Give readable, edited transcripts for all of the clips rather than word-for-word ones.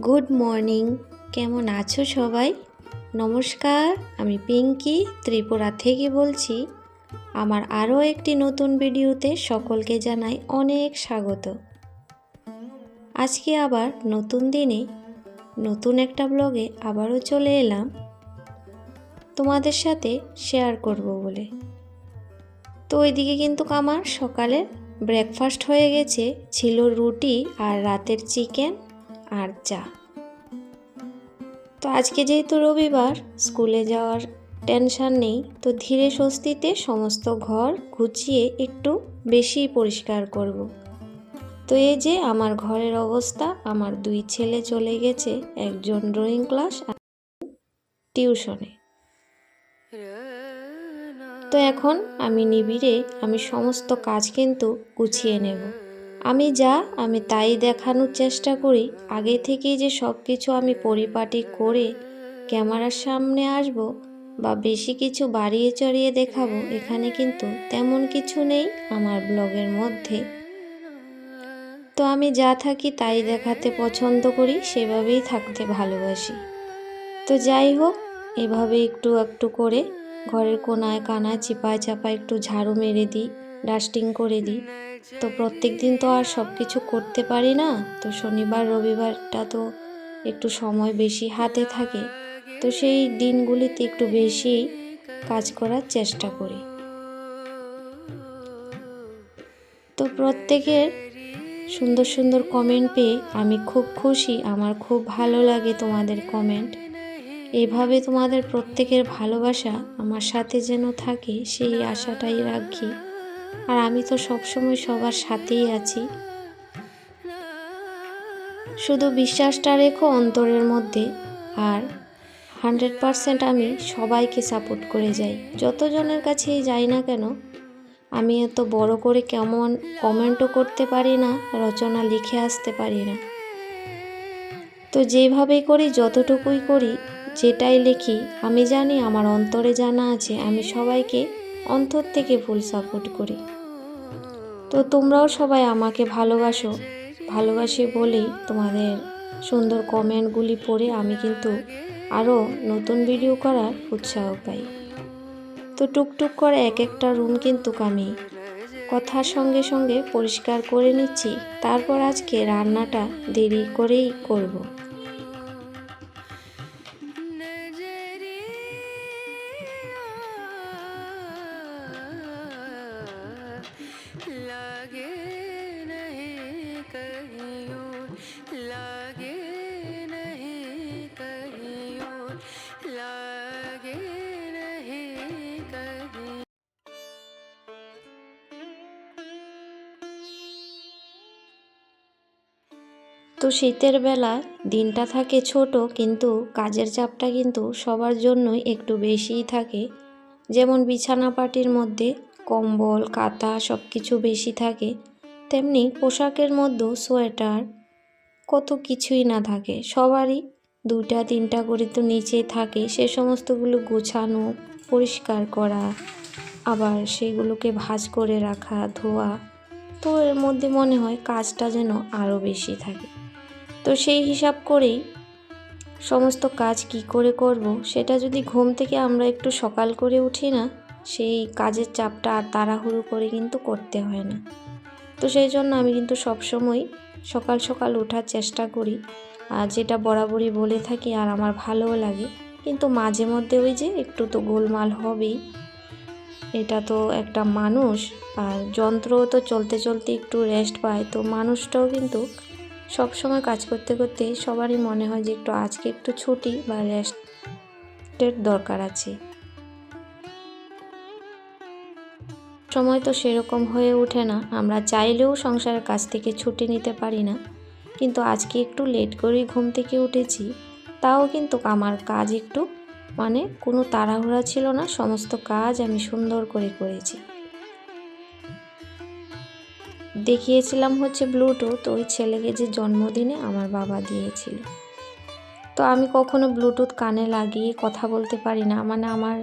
Good morning. কেমন আছো সবাই? নমস্কার, আমি পিঙ্কি ত্রিপুরা থেকে বলছি। আমার আরও একটি নতুন ভিডিওতে সকলকে জানাই অনেক স্বাগত। আজকে আবার নতুন দিনে নতুন একটা ব্লগে আবারও চলে এলাম তোমাদের সাথে শেয়ার করব বলে। তো ওইদিকে কিন্তু আমার সকালে ব্রেকফাস্ট হয়ে গেছে, ছিল রুটি আর রাতের চিকেন আর চা। তো আজকে যেহেতু রবিবার, স্কুলে যাওয়ার টেনশন নেই, তো ধীরে স্বস্তিতে সমস্ত ঘর গুছিয়ে একটু বেশি পরিষ্কার করব। তো এই যে আমার ঘরের অবস্থা, আমার দুই ছেলে চলে গেছে, একজন ড্রয়িং ক্লাস আর টিউশনে। তো এখন আমি নিবিড়ে সমস্ত কাজ কিন্তু গুছিয়ে নেব। আমি তাই দেখানোর চেষ্টা করি, আগে থেকেই যে সব কিছু আমি পরিপাটি করে ক্যামেরার সামনে আসব বা বেশি কিছু বাড়িয়ে চড়িয়ে দেখাবো, এখানে কিন্তু তেমন কিছু নেই আমার ব্লগের মধ্যে। তো আমি যা থাকি তাই দেখাতে পছন্দ করি, সেভাবেই থাকতে ভালোবাসি। তো যাই হোক, এভাবে একটু একটু করে ঘরের কোনায় কানায় চিপায় চাপায় একটু ঝাড়ু মেরে দিই, ডাস্টিং করে দিই। তো প্রত্যেক দিন তো আর সব কিছু করতে পারি না, তো শনিবার রবিবারটা তো একটু সময় বেশি হাতে থাকে, তো সেই দিনগুলিতে একটু বেশি কাজ করার চেষ্টা করি। তো প্রত্যেকের সুন্দর সুন্দর কমেন্ট পেয়ে আমি খুব খুশি, আমার খুব ভালো লাগে তোমাদের কমেন্ট। এভাবে তোমাদের প্রত্যেকের ভালোবাসা আমার সাথে যেন থাকে, সেই আশাটাই রাখি। আর আমি তো সবসময় সবার সাথেই আছি। শুধু বিশ্বাসটা রেখো অন্তরের মধ্যে, আর 100% আমি সবাইকে সাপোর্ট করে যাই। যতজনের কাছেই যাই না কেন, আমি এত বড় করে কেমন কমেন্টও করতে পারি না, রচনা লিখে আসতে পারি না। তো যেভাবেই করি, যতটুকুই করি, যেটাই লিখি, আমি জানি আমার অন্তরে জানা আছে আমি সবাইকে অন্তর থেকে ফুল সাপোর্ট করি। তো তোমরাও সবাই আমাকে ভালোবাসি বলেই তোমাদের সুন্দর কমেন্টগুলি পড়ে আমি কিন্তু আরও নতুন ভিডিও করার উৎসাহ পাই। তো টুকটুক করে এক একটা রুম কিন্তু আমি কথার সঙ্গে সঙ্গে পরিষ্কার করে নিচ্ছি। তারপর আজকে রান্নাটা দেরি করেই করব। তো শীতের বেলা দিনটা থাকে ছোট, কিন্তু কাজের চাপটা কিন্তু সবার জন্যই একটু বেশিই থাকে। যেমন বিছানা পাটির মধ্যে কম্বল কাঁথা সব কিছু বেশি থাকে, তেমনি পোশাকের মধ্যেও সোয়েটার কত কিছুই না থাকে। সবারই 2-3টা করে তো নিচেই থাকে, সে সমস্তগুলো গোছানো, পরিষ্কার করা, আবার সেগুলোকে ভাঁজ করে রাখা, ধোয়া। তো এর মধ্যে মনে হয় কাজটা যেন আরও বেশি থাকে। তো সেই হিসাব করেই সমস্ত কাজ কি করে করব, সেটা যদি ঘুম থেকে আমরা একটু সকাল করে উঠি না, সেই কাজের চাপটা আর তাড়াহুড়ো করে কিন্তু করতে হয় না। তো সেই জন্য আমি কিন্তু সবসময় সকাল সকাল ওঠার চেষ্টা করি, আর যেটা বরাবরই বলে থাকি, আর আমার ভালোও লাগে। কিন্তু মাঝে মধ্যে ওই যে একটু তো গোলমাল হবেই, এটা তো একটা মানুষ, আর যন্ত্রও তো চলতে চলতে একটু রেস্ট পায়। তো মানুষটাও কিন্তু সবসময় কাজ করতে করতে সবারই মনে হয় যে একটু আজকে একটু ছুটি বা রেস্টের দরকার আছে। সময় তো সেরকম হয়ে ওঠে না, আমরা চাইলেও সংসারের কাছ থেকে ছুটি নিতে পারি না। কিন্তু আজকে একটু লেট করেই ঘুম থেকে উঠেছি, তাও কিন্তু আমার কাজ একটু কোনো তাড়াহুড়া ছিল না, সমস্ত কাজ আমি সুন্দর করে করেছি। দেখিয়েছিলাম হচ্ছে ব্লুটুথ, ওই ছেলেকে যে জন্মদিনে আমার বাবা দিয়েছিল। তো আমি কখনো ব্লুটুথ কানে লাগিয়ে কথা বলতে পারি না, আমার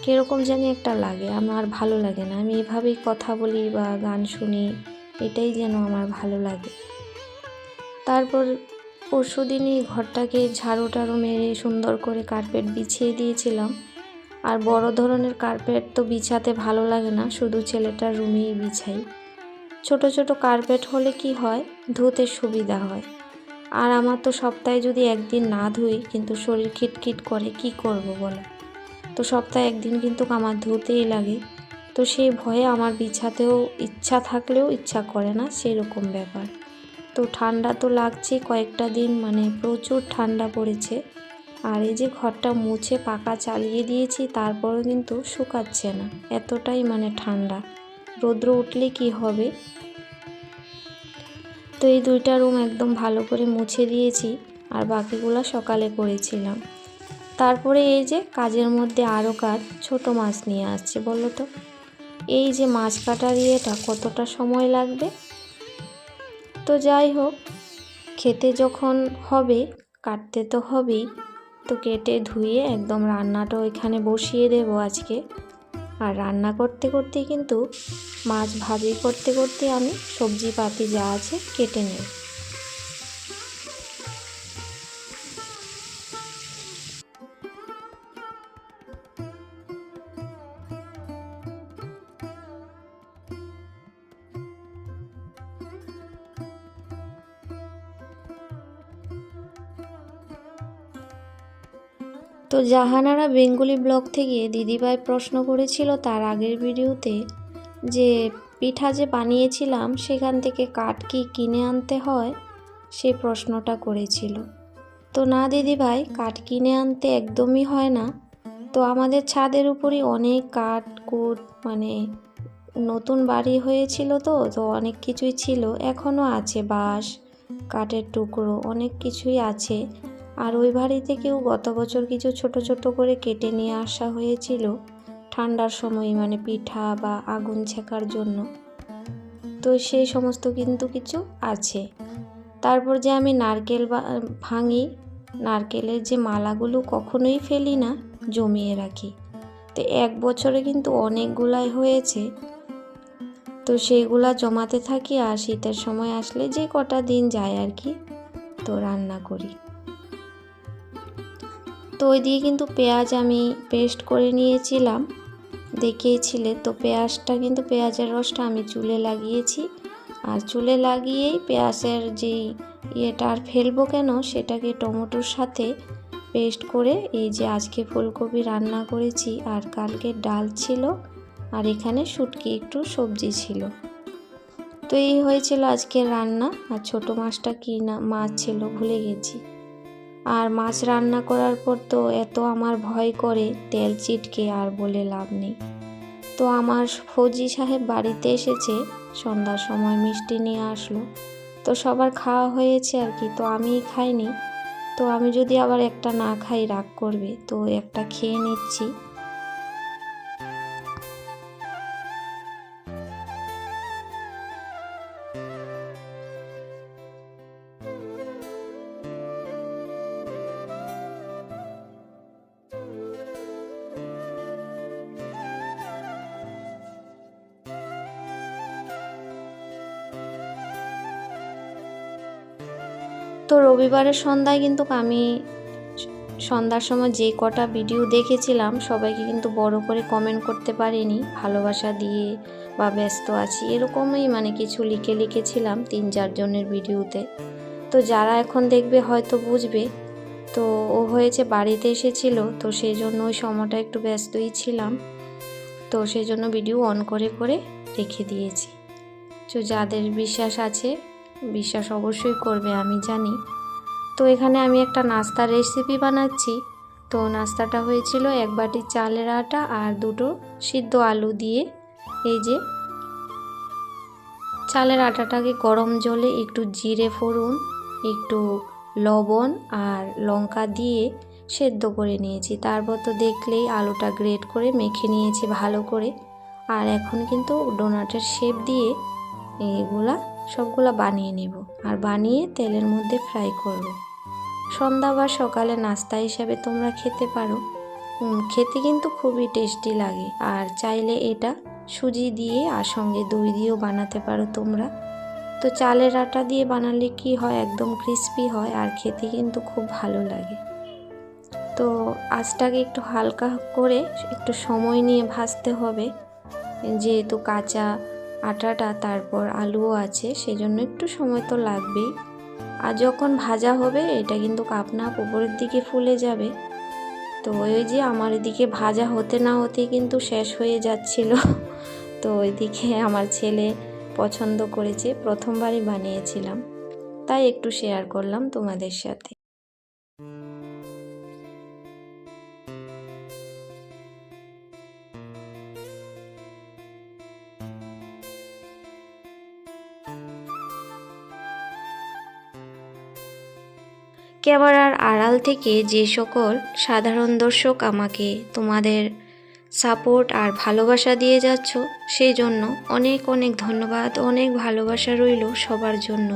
কীরকম জানি একটা লাগে, আমার ভালো লাগে না। আমি এভাবেই কথা বলি বা গান শুনি, এটাই যেন আমার ভালো লাগে। তারপর পরশুদিনই ঘরটাকে ঝাড়ু টাড়ু মেরে সুন্দর করে কার্পেট বিছিয়ে দিয়েছিলাম। আর বড় ধরনের কার্পেট তো বিছাতে ভালো লাগে না, শুধু ছেলেটার রুমেই বিছাই। ছোট ছোট কার্পেট হলে কি হয়, ধুতে সুবিধা হয়। আর আমার তো সপ্তাহে যদি একদিন না ধুই কিন্তু শরীর খিটখিট করে, কি করব বলো। তো সপ্তাহে একদিন কিন্তু আমার ধুতেই লাগে। তো সেই ভয়ে আমার বিছাতেও ইচ্ছা থাকলেও ইচ্ছা করে না, সেরকম ব্যাপার। তো ঠান্ডা তো লাগছে কয়েকটা দিন, মানে প্রচুর ঠান্ডা পড়েছে। আর এই যে ঘরটা মুছে পাকা চালিয়ে দিয়েছি, তারপরেও কিন্তু শুকাচ্ছে না, এতটাই মানে ঠান্ডা। রৌদ্র উঠলে কি হবে। তো এই দুইটা রুম একদম ভালো করে মুছে দিয়েছি, আর বাকিগুলো সকালে করেছিলাম। তারপরে এই যে কাজের মধ্যে আরও কাজ, ছোট মাছ নিয়ে আসছে বলো তো। এই যে মাছ কাটার ইয়েটা কতটা সময় লাগবে। তো যাই হোক, খেতে যখন হবে কাটতে তো হবেই। তো কেটে ধুয়ে একদম রান্নাটা ওইখানে বসিয়ে দেবো আজকে। আর রান্না করতে করতে কিন্তু মাছ ভাজি করতে করতে আমি সবজিপাতি যা আছে কেটে নেব। তো জাহানারা বেঙ্গলি ব্লগ থেকে দিদিভাই প্রশ্ন করেছিল তার আগের ভিডিওতে, যে পিঠা যে বানিয়েছিলাম সেখান থেকে কাঠ কি কিনে আনতে হয়, সেই প্রশ্নটা করেছিল। তো না দিদিভাই, কাঠ কিনে আনতে একদমই হয় না। তো আমাদের ছাদের উপরই অনেক কাঠ কুট, মানে নতুন বাড়ি হয়েছিল তো তো অনেক কিছুই ছিল, এখনও আছে, বাঁশ কাঠের টুকরো অনেক কিছুই আছে। আর ওই বাড়ি থেকেও গত বছর কিছু ছোট ছোট করে কেটে নিয়ে আসা হয়েছিল ঠান্ডার সময়, মানে পিঠা বা আগুন ছেকার জন্য। তো সেই সমস্ত কিন্তু কিছু আছে। তারপর যে আমি নারকেল ভাঙি, নারকেলের যে মালাগুলো কখনোই ফেলি না, জমিয়ে রাখি। তো এক বছরে কিন্তু অনেকগুলাই হয়েছে। তো সেইগুলা জমাতে থাকি, আর শীতের সময় আসলে যে কটা দিন যায় আর কি, তো রান্না করি। তো ওই দিয়ে কিন্তু পেঁয়াজ আমি পেস্ট করে নিয়েছিলাম, দেখিয়েছিলে তো। পেঁয়াজটা কিন্তু পেঁয়াজের রসটা আমি চুলে লাগিয়েছি, আর চুলে লাগিয়েই পেঁয়াজের যেই ইয়েটা আর ফেলবো কেন, সেটাকে টমেটোর সাথে পেস্ট করে এই যে আজকে ফুলকপি রান্না করেছি, আর কালকে ডাল ছিল, আর এখানে শুটকি একটু সবজি ছিল। তো এই হয়েছিল আজকের রান্না। আর ছোট মাছটা কি না মাছ ছিল ভুলে গেছি। আর মাছ রান্না করার পর তো এত আমার ভয় করে, তেল চিটকে আর বলে লাভ নেই। তো আমার ফৌজি সাহেব বাড়িতে এসেছে, সন্ধ্যার সময় মিষ্টি নিয়ে আসলো। তো সবার খাওয়া হয়েছে আর কি, তো আমিই খাইনি। তো আমি যদি আবার একটা না খাই রাগ করবে, তো একটা খেয়ে নিচ্ছি। তো রবিবারের সন্ধ্যায় কিন্তু আমি সন্ধ্যার সময় যে কটা ভিডিও দেখেছিলাম সবাইকে কিন্তু বড় করে কমেন্ট করতে পারিনি, ভালোবাসা দিয়ে বা ব্যস্ত আছি এরকমই মানে কিছু লিখেছিলাম 3-4 জনের ভিডিওতে। তো যারা এখন দেখবে হয়তো বুঝবে। তো ও হয়েছে বাড়িতে এসেছিল, তো সেই জন্য ওই সময়টা একটু ব্যস্তই ছিলাম। তো সেই জন্য ভিডিও অন করে করে রেখে দিয়েছি। তো যাদের বিশ্বাস আছে, বিশ্বাস অবশ্যই করবে আমি জানি। তো এখানে আমি একটা নাস্তার রেসিপি বানাচ্ছি। তো নাস্তাটা হয়েছিল 1 বাটি চালের আটা আর 2টো সিদ্ধ আলু দিয়ে। এই যে চালের আটাটাকে গরম জলে একটু জিরে ফোড়ন, একটু লবণ আর লঙ্কা দিয়ে সেদ্ধ করে নিয়েছি। তারপর তো দেখলেই আলুটা গ্রেট করে মেখে নিয়েছি ভালো করে। আর এখন কিন্তু ডোনাটের শেপ দিয়ে এগুলা সবগুলা বানিয়ে নেব, আর বানিয়ে তেলের মধ্যে ফ্রাই করব। সন্ধ্যা বা সকালে নাস্তা হিসাবে তোমরা খেতে পারো। খেতে কিন্তু খুবই টেস্টি লাগে। আর চাইলে এটা সুজি দিয়ে আর সঙ্গে দই দিয়েও বানাতে পারো তোমরা। তো চালের আটা দিয়ে বানালে কি হয়, একদম ক্রিস্পি হয় আর খেতে কিন্তু খুব ভালো লাগে। তো আঁচটাকে একটু হালকা করে একটু সময় নিয়ে ভাজতে হবে, যেহেতু কাঁচা আটাটা তারপর আলুও আছে, সেজন্য একটু সময় তো লাগবেই। আর যখন ভাজা হবে এটা কিন্তু আপনা আপ উপরের দিকে ফুলে যাবে। তো ওই যে আমার এদিকে ভাজা হতে না হতেই কিন্তু শেষ হয়ে যাচ্ছিল। তো ওইদিকে আমার ছেলে পছন্দ করেছে, প্রথমবারই বানিয়েছিলাম, তাই একটু শেয়ার করলাম তোমাদের সাথে। ক্যামেরার আড়াল থেকে যে সকল সাধারণ দর্শক আমাকে তোমাদের সাপোর্ট আর ভালোবাসা দিয়ে যাচ্ছ, সেই জন্য অনেক অনেক ধন্যবাদ, অনেক ভালোবাসা রইল সবার জন্য।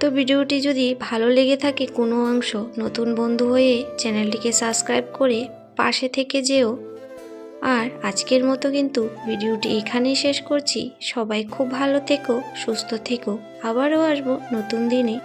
তো ভিডিওটি যদি ভালো লেগে থাকে কোনো অংশ, নতুন বন্ধু হয়ে চ্যানেলটিকে সাবস্ক্রাইব করে পাশে থেকে যেও। আর আজকের মতো কিন্তু ভিডিওটি এখানেই শেষ করছি। সবাই খুব ভালো থেকো, সুস্থ থেকো, আবারও আসবো নতুন দিনে।